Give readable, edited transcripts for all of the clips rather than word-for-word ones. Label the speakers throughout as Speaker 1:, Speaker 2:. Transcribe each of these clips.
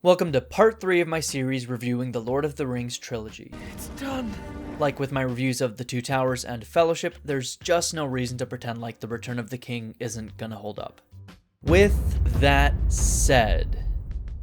Speaker 1: Welcome to part 3 of my series reviewing the Lord of the Rings trilogy.
Speaker 2: It's done.
Speaker 1: Like with my reviews of The Two Towers and Fellowship, there's just no reason to pretend like The Return of the King isn't gonna hold up. With that said,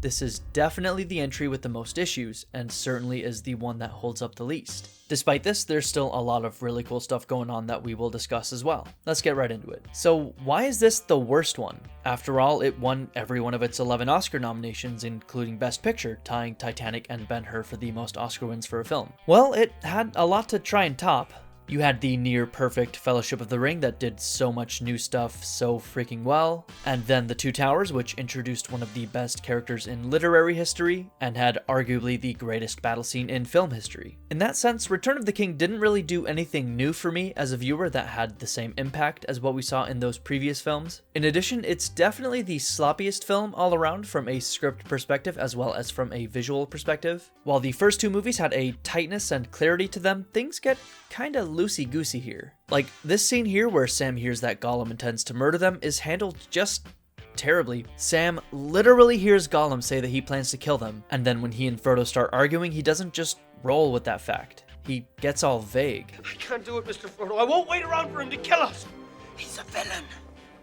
Speaker 1: this is definitely the entry with the most issues, and certainly is the one that holds up the least. Despite this, there's still a lot of really cool stuff going on that we will discuss as well. Let's get right into it. So why is this the worst one? After all, it won every one of its 11 Oscar nominations, including Best Picture, tying Titanic and Ben-Hur for the most Oscar wins for a film. Well, it had a lot to try and top. You had the near-perfect Fellowship of the Ring that did so much new stuff so freaking well, and then The Two Towers, which introduced one of the best characters in literary history, and had arguably the greatest battle scene in film history. In that sense, Return of the King didn't really do anything new for me as a viewer that had the same impact as what we saw in those previous films. In addition, it's definitely the sloppiest film all around from a script perspective as well as from a visual perspective. While the first two movies had a tightness and clarity to them, things get kinda loosey-goosey here. Like, this scene here where Sam hears that Gollum intends to murder them is handled just terribly. Sam literally hears Gollum say that he plans to kill them, and then when he and Frodo start arguing, he doesn't just roll with that fact. He gets all vague.
Speaker 2: I can't do it, Mr. Frodo. I won't wait around for him to kill us. He's a villain.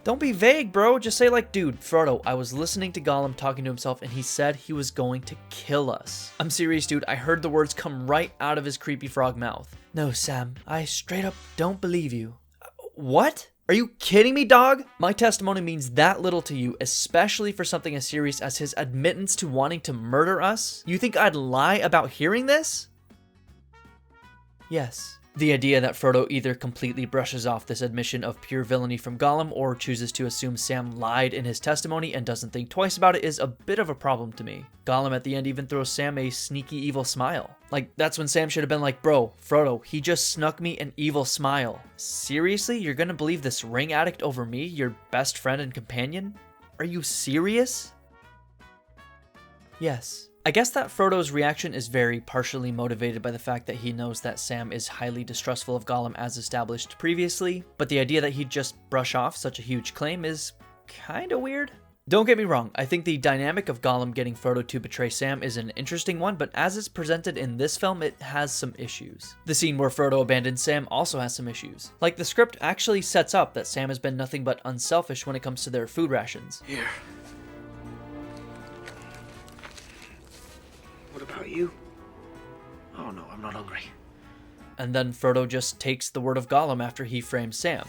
Speaker 1: Don't be vague, bro. Just say like, dude, Frodo, I was listening to Gollum talking to himself and he said he was going to kill us. I'm serious, dude. I heard the words come right out of his creepy frog mouth. No, Sam, I straight up don't believe you. What? Are you kidding me, dog? My testimony means that little to you, especially for something as serious as his admittance to wanting to murder us? You think I'd lie about hearing this? Yes. The idea that Frodo either completely brushes off this admission of pure villainy from Gollum or chooses to assume Sam lied in his testimony and doesn't think twice about it is a bit of a problem to me. Gollum at the end even throws Sam a sneaky evil smile. Like, that's when Sam should have been like, bro, Frodo, he just snuck me an evil smile. Seriously? You're gonna believe this ring addict over me, your best friend and companion? Are you serious? Yes. I guess that Frodo's reaction is very partially motivated by the fact that he knows that Sam is highly distrustful of Gollum as established previously, but the idea that he'd just brush off such a huge claim is kinda weird. Don't get me wrong, I think the dynamic of Gollum getting Frodo to betray Sam is an interesting one, but as it's presented in this film, it has some issues. The scene where Frodo abandons Sam also has some issues. Like, the script actually sets up that Sam has been nothing but unselfish when it comes to their food rations.
Speaker 2: Here. What about you? Oh no, I'm not hungry.
Speaker 1: And then Frodo just takes the word of Gollum after he frames Sam.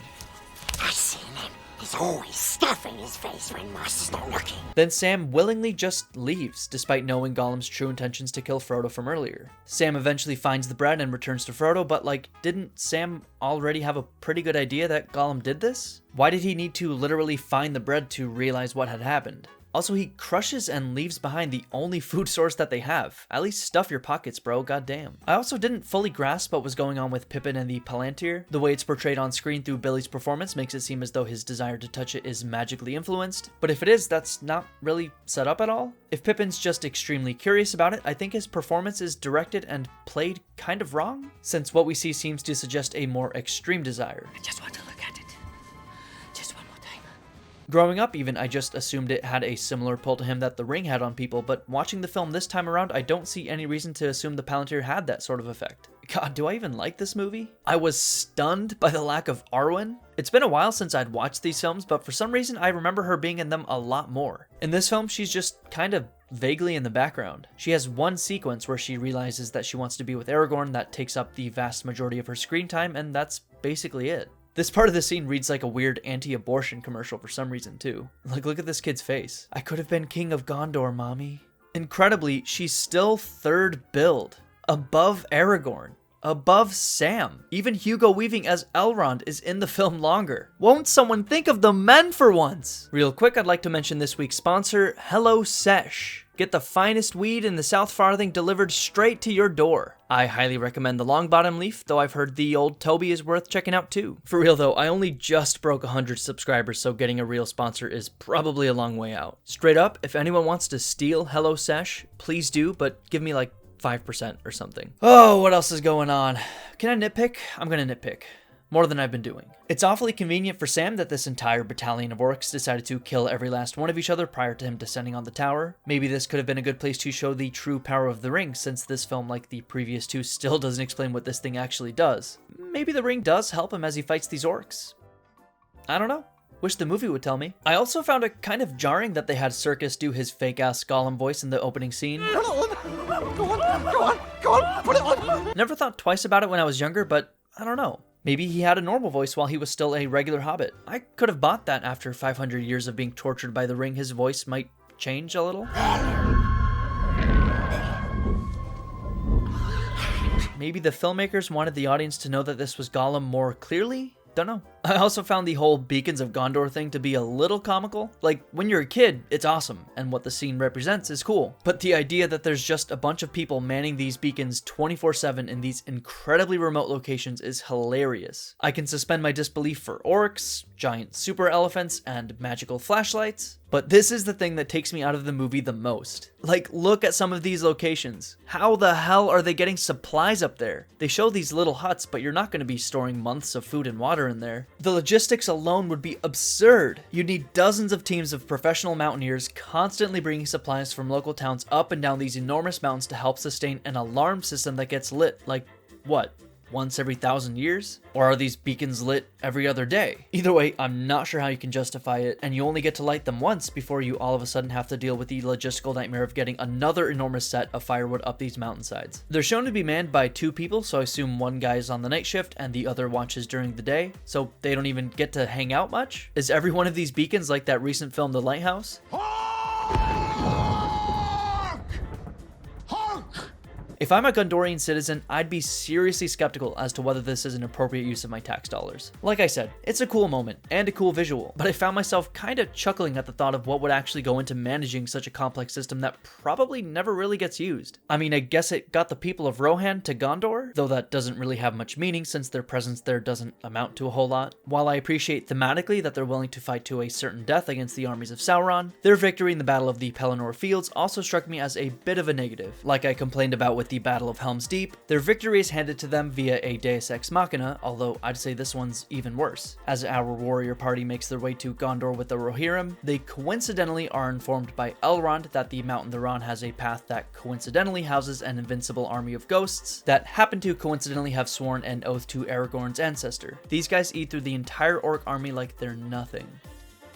Speaker 3: I've seen him. He's always stuffing his face when Master's not looking.
Speaker 1: Then Sam willingly just leaves, despite knowing Gollum's true intentions to kill Frodo from earlier. Sam eventually finds the bread and returns to Frodo, but like, didn't Sam already have a pretty good idea that Gollum did this? Why did he need to literally find the bread to realize what had happened? Also, he crushes and leaves behind the only food source that they have. At least stuff your pockets, bro, goddamn. I also didn't fully grasp what was going on with Pippin and the Palantir. The way it's portrayed on screen through Billy's performance makes it seem as though his desire to touch it is magically influenced, but if it is, that's not really set up at all. If Pippin's just extremely curious about it, I think his performance is directed and played kind of wrong, since what we see seems to suggest a more extreme desire.
Speaker 3: I just want to look at it. Just one more time.
Speaker 1: Growing up even, I just assumed it had a similar pull to him that The Ring had on people, but watching the film this time around, I don't see any reason to assume the Palantir had that sort of effect. God, do I even like this movie? I was stunned by the lack of Arwen. It's been a while since I'd watched these films, but for some reason I remember her being in them a lot more. In this film, she's just kind of vaguely in the background. She has one sequence where she realizes that she wants to be with Aragorn that takes up the vast majority of her screen time, and that's basically it. This part of the scene reads like a weird anti-abortion commercial for some reason too. Like, look at this kid's face. I could have been king of Gondor, mommy. Incredibly, she's still third billed, above Aragorn, above Sam. Even Hugo Weaving as Elrond is in the film longer. Won't someone think of the men for once? Real quick, I'd like to mention this week's sponsor, HelloSesh. Get the finest weed in the South Farthing delivered straight to your door. I highly recommend the long bottom leaf, though I've heard the old Toby is worth checking out too. For real though, I only just broke 100 subscribers, so getting a real sponsor is probably a long way out. Straight up, if anyone wants to steal HelloSesh, please do, but give me like 5% or something. Oh, what else is going on? Can I nitpick? I'm gonna nitpick. more than I've been doing. It's awfully convenient for Sam that this entire battalion of orcs decided to kill every last one of each other prior to him descending on the tower. Maybe this could have been a good place to show the true power of the ring, since this film, like the previous two, still doesn't explain what this thing actually does. Maybe the ring does help him as he fights these orcs. I don't know. Wish the movie would tell me. I also found it kind of jarring that they had Circus do his fake-ass Gollum voice in the opening scene.
Speaker 4: Put it on! Go on, put it on!
Speaker 1: Never thought twice about it when I was younger, but I don't know. Maybe he had a normal voice while he was still a regular hobbit. I could have bought that after 500 years of being tortured by the ring. His voice might change a little. Maybe the filmmakers wanted the audience to know that this was Gollum more clearly? Don't know. I also found the whole Beacons of Gondor thing to be a little comical. Like, when you're a kid, it's awesome, and what the scene represents is cool. But the idea that there's just a bunch of people manning these beacons 24/7 in these incredibly remote locations is hilarious. I can suspend my disbelief for orcs, giant super elephants, and magical flashlights, but this is the thing that takes me out of the movie the most. Like, look at some of these locations. How the hell are they getting supplies up there? They show these little huts, but you're not going to be storing months of food and water in there. The logistics alone would be absurd. You'd need dozens of teams of professional mountaineers constantly bringing supplies from local towns up and down these enormous mountains to help sustain an alarm system that gets lit, like, what? Once every 1,000 years? Or are these beacons lit every other day? Either way, I'm not sure how you can justify it, and you only get to light them once before you all of a sudden have to deal with the logistical nightmare of getting another enormous set of firewood up these mountainsides. They're shown to be manned by 2 people, so I assume one guy is on the night shift and the other watches during the day, so they don't even get to hang out much? Is every one of these beacons like that recent film The Lighthouse? If I'm a Gondorian citizen, I'd be seriously skeptical as to whether this is an appropriate use of my tax dollars. Like I said, it's a cool moment and a cool visual, but I found myself kind of chuckling at the thought of what would actually go into managing such a complex system that probably never really gets used. I mean, I guess it got the people of Rohan to Gondor, though that doesn't really have much meaning since their presence there doesn't amount to a whole lot. While I appreciate thematically that they're willing to fight to a certain death against the armies of Sauron, their victory in the Battle of the Pelennor Fields also struck me as a bit of a negative. Like I complained about with the Battle of Helm's Deep, their victory is handed to them via a Deus Ex Machina, although I'd say this one's even worse. As our warrior party makes their way to Gondor with the Rohirrim, they coincidentally are informed by Elrond that the Mountain Theron has a path that coincidentally houses an invincible army of ghosts that happen to coincidentally have sworn an oath to Aragorn's ancestor. These guys eat through the entire orc army like they're nothing.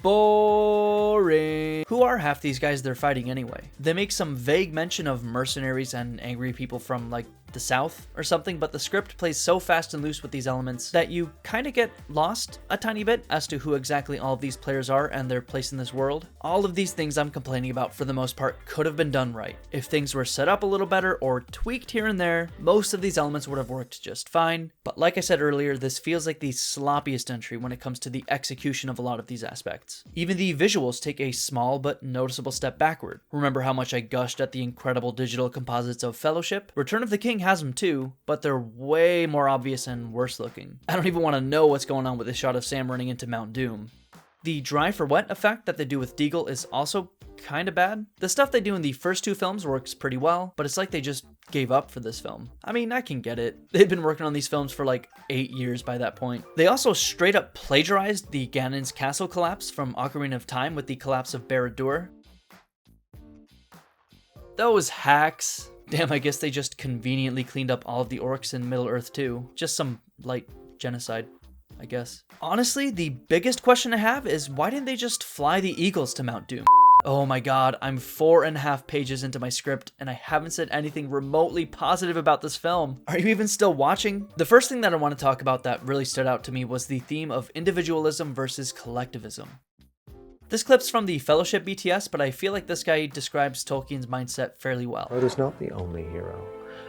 Speaker 1: Boring. Who are half these guys they're fighting anyway? They make some vague mention of mercenaries and angry people from, like, the south or something, but the script plays so fast and loose with these elements that you kind of get lost a tiny bit as to who exactly all of these players are and their place in this world. All of these things I'm complaining about for the most part could have been done right. If things were set up a little better or tweaked here and there, most of these elements would have worked just fine. But like I said earlier, this feels like the sloppiest entry when it comes to the execution of a lot of these aspects. Even the visuals take a small but noticeable step backward. Remember how much I gushed at the incredible digital composites of Fellowship? Return of the King has them too, but they're way more obvious and worse looking. I don't even want to know what's going on with this shot of Sam running into Mount Doom. The dry for wet effect that they do with Deagle is also kind of bad. The stuff they do in the first 2 films works pretty well, but it's like they just gave up for this film. I mean, I can get it. They'd been working on these films for like 8 years by that point. They also straight up plagiarized the Ganon's castle collapse from Ocarina of Time with the collapse of Barad-dûr. Those hacks. Damn, I guess they just conveniently cleaned up all of the orcs in Middle-earth too. Just some light genocide, I guess. Honestly, the biggest question I have is why didn't they just fly the eagles to Mount Doom? Oh my god, I'm 4.5 pages into my script and I haven't said anything remotely positive about this film. Are you even still watching? The first thing that I want to talk about that really stood out to me was the theme of individualism versus collectivism. This clip's from the Fellowship BTS, but I feel like this guy describes Tolkien's mindset fairly well.
Speaker 5: Frodo's not the only hero.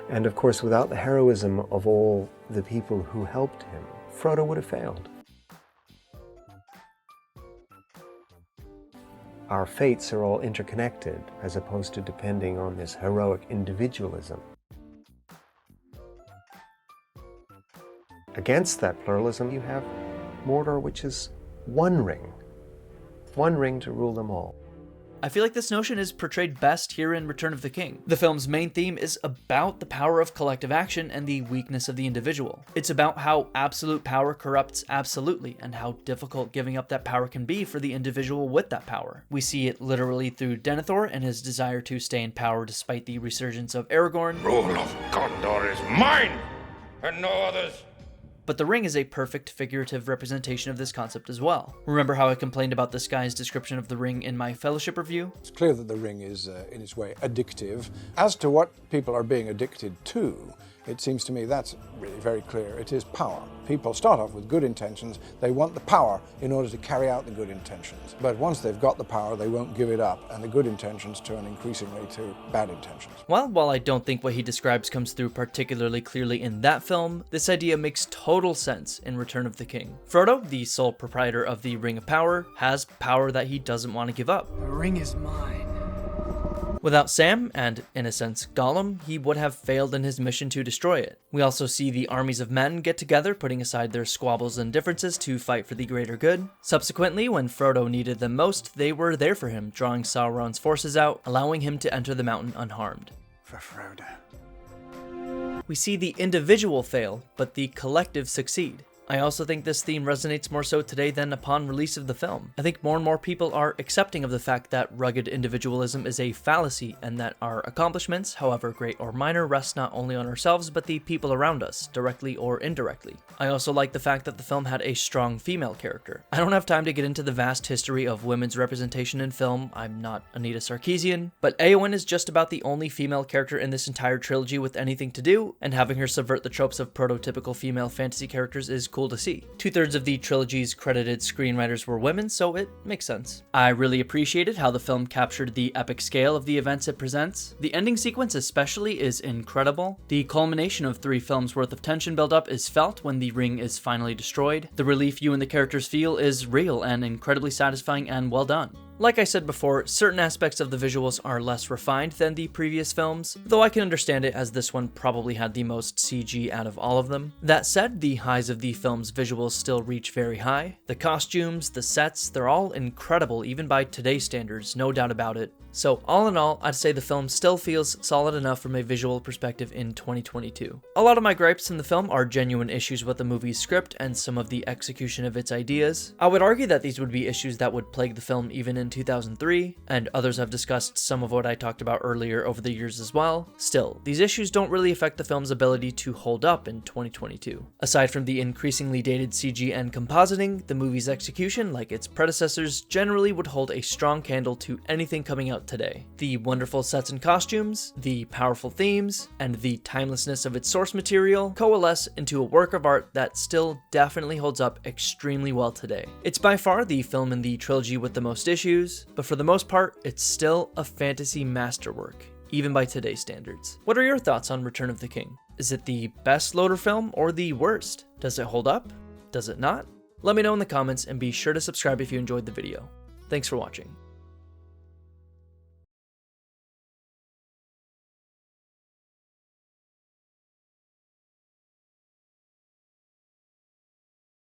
Speaker 5: And of course, without the heroism of all the people who helped him, Frodo would have failed. Our fates are all interconnected, as opposed to depending on this heroic individualism. Against that pluralism, you have Mordor, which is one ring to rule them all.
Speaker 1: I feel like this notion is portrayed best here in Return of the King. The film's main theme is about the power of collective action and the weakness of the individual. It's about how absolute power corrupts absolutely, and how difficult giving up that power can be for the individual with that power. We see it literally through Denethor and his desire to stay in power despite the resurgence of Aragorn.
Speaker 2: Rule of Gondor is mine, and no others.
Speaker 1: But the ring is a perfect figurative representation of this concept as well. Remember how I complained about this guy's description of the ring in my Fellowship review?
Speaker 6: It's clear that the ring is, in its way, addictive. As to what people are being addicted to, it seems to me that's really very clear. It is power. People start off with good intentions. They want the power in order to carry out the good intentions. But once they've got the power, they won't give it up, and the good intentions turn increasingly to bad intentions.
Speaker 1: Well, while I don't think what he describes comes through particularly clearly in that film, this idea makes total sense in Return of the King. Frodo, the sole proprietor of the Ring of Power, has power that he doesn't want to give up.
Speaker 7: The ring is mine.
Speaker 1: Without Sam, and in a sense Gollum, he would have failed in his mission to destroy it. We also see the armies of men get together, putting aside their squabbles and differences to fight for the greater good. Subsequently, when Frodo needed them most, they were there for him, drawing Sauron's forces out, allowing him to enter the mountain unharmed.
Speaker 4: For Frodo.
Speaker 1: We see the individual fail, but the collective succeed. I also think this theme resonates more so today than upon release of the film. I think more and more people are accepting of the fact that rugged individualism is a fallacy, and that our accomplishments, however great or minor, rest not only on ourselves but the people around us, directly or indirectly. I also like the fact that the film had a strong female character. I don't have time to get into the vast history of women's representation in film, I'm not Anita Sarkeesian, but Eowyn is just about the only female character in this entire trilogy with anything to do, and having her subvert the tropes of prototypical female fantasy characters is cool to see. 2/3 of the trilogy's credited screenwriters were women, so it makes sense. I really appreciated how the film captured the epic scale of the events it presents. The ending sequence especially is incredible. The culmination of 3 films worth of tension buildup is felt when the ring is finally destroyed. The relief you and the characters feel is real and incredibly satisfying and well done. Like I said before, certain aspects of the visuals are less refined than the previous films, though I can understand it as this one probably had the most CG out of all of them. That said, the highs of the film's visuals still reach very high. The costumes, the sets, they're all incredible even by today's standards, no doubt about it. So all in all, I'd say the film still feels solid enough from a visual perspective in 2022. A lot of my gripes in the film are genuine issues with the movie's script and some of the execution of its ideas. I would argue that these would be issues that would plague the film even in 2003, and others have discussed some of what I talked about earlier over the years as well. Still, these issues don't really affect the film's ability to hold up in 2022. Aside from the increasingly dated CG and compositing, the movie's execution, like its predecessors, generally would hold a strong candle to anything coming out today. The wonderful sets and costumes, the powerful themes, and the timelessness of its source material coalesce into a work of art that still definitely holds up extremely well today. It's by far the film in the trilogy with the most issues, but for the most part, it's still a fantasy masterwork, even by today's standards. What are your thoughts on Return of the King? Is it the best Loder film or the worst? Does it hold up? Does it not? Let me know in the comments, and be sure to subscribe if you enjoyed the video. Thanks for watching.